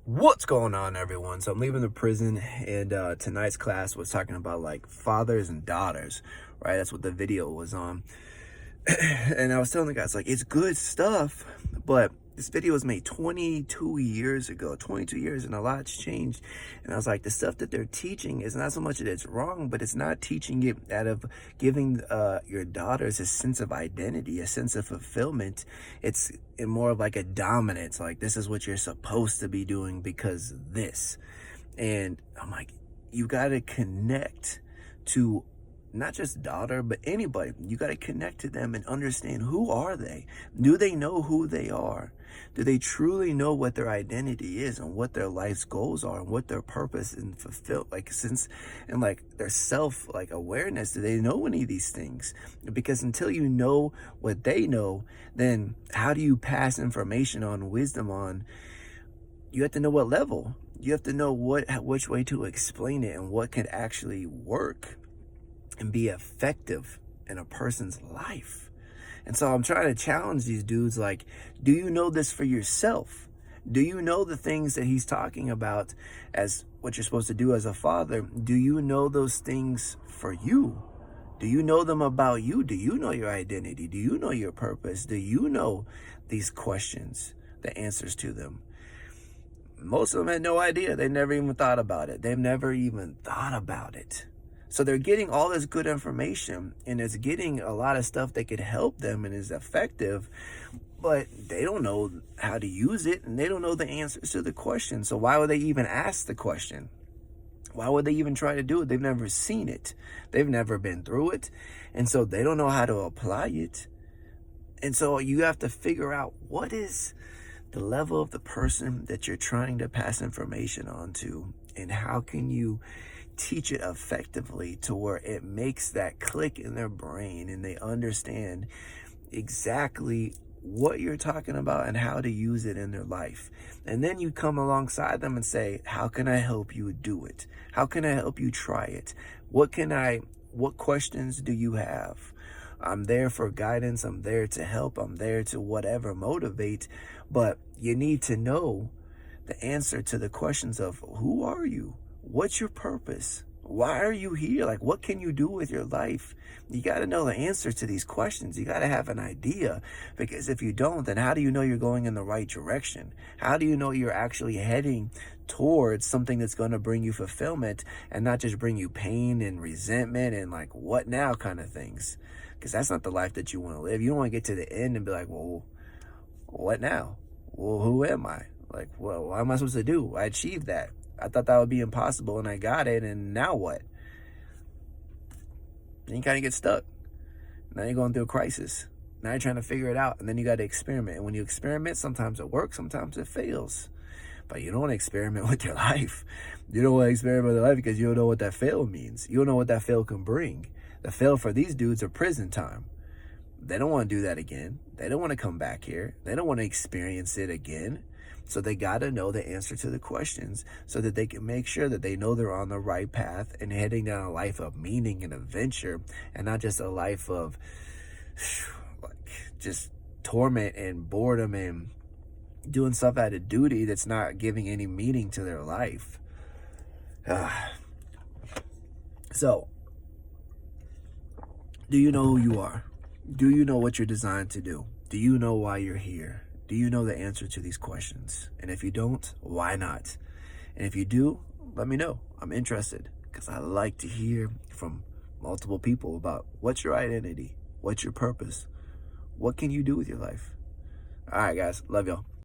What's going on, everyone? So I'm leaving the prison, and tonight's class was talking about like fathers and daughters, right? That's what the video was on. And I was telling the guys, like, it's good stuff, but this video was made 22 years ago, 22 years, and a lot's changed. And I was like, the stuff that they're teaching is not so much that it's wrong, but it's not teaching it out of giving your daughters a sense of identity, a sense of fulfillment. It's in more of like a dominance, like this is what you're supposed to be doing because this. And I'm like, you got to connect to not just daughter, but anybody. You got to connect to them and understand, who are they? Do they know who they are? Do they truly know what their identity is and what their life's goals are and what their purpose and fulfill, like, sense and like their self, like, awareness? Do they know any of these things? Because until you know what they know, then how do you pass information on, wisdom on? You have to know what level. You have to know which way to explain it and what can actually work and be effective in a person's life. And so I'm trying to challenge these dudes, like, do you know this for yourself? Do you know the things that he's talking about as what you're supposed to do as a father? Do you know those things for you? Do you know them about you? Do you know your identity? Do you know your purpose? Do you know these questions, the answers to them? Most of them had no idea. They never even thought about it. They've never even thought about it. So they're getting all this good information, and it's getting a lot of stuff that could help them and is effective, but they don't know how to use it, and they don't know the answers to the question. So why would they even ask the question? Why would they even try to do it? They've never seen it. They've never been through it. And so they don't know how to apply it. And so you have to figure out, what is the level of the person that you're trying to pass information on to, and how can you teach it effectively to where it makes that click in their brain and they understand exactly what you're talking about and how to use it in their life. And then you come alongside them and say, how can I help you do it? How can I help you try it? What questions do you have? I'm there for guidance. I'm there to help. I'm there to whatever motivate. But you need to know the answer to the questions of, who are you? What's your purpose? Why are you here? Like, what can you do with your life? You got to know the answer to these questions. You got to have an idea, because if you don't, then how do you know you're going in the right direction? How do you know you're actually heading towards something that's going to bring you fulfillment and not just bring you pain and resentment and like, what now kind of things? Because that's not the life that you want to live. You don't want to get to the end and be like, well, what now? Well, who am I? Like, well, what am I supposed to do? I achieved that. I thought that would be impossible, and I got it, and now what? Then you kind of get stuck. Now you're going through a crisis. Now you're trying to figure it out, and then you got to experiment. And when you experiment, sometimes it works, sometimes it fails. But you don't want to experiment with your life. You don't want to experiment with your life because you don't know what that fail means. You don't know what that fail can bring. The fail for these dudes are prison time. They don't want to do that again. They don't want to come back here. They don't want to experience it again. So they got to know the answer to the questions so that they can make sure that they know they're on the right path and heading down a life of meaning and adventure, and not just a life of like just torment and boredom and doing stuff out of duty that's not giving any meaning to their life. So, do you know who you are? Do you know what you're designed to do? Do you know why you're here? Do you know the answer to these questions? And if you don't, why not? And if you do, let me know. I'm interested, because I like to hear from multiple people about what's your identity, what's your purpose, what can you do with your life. All right, guys, love y'all.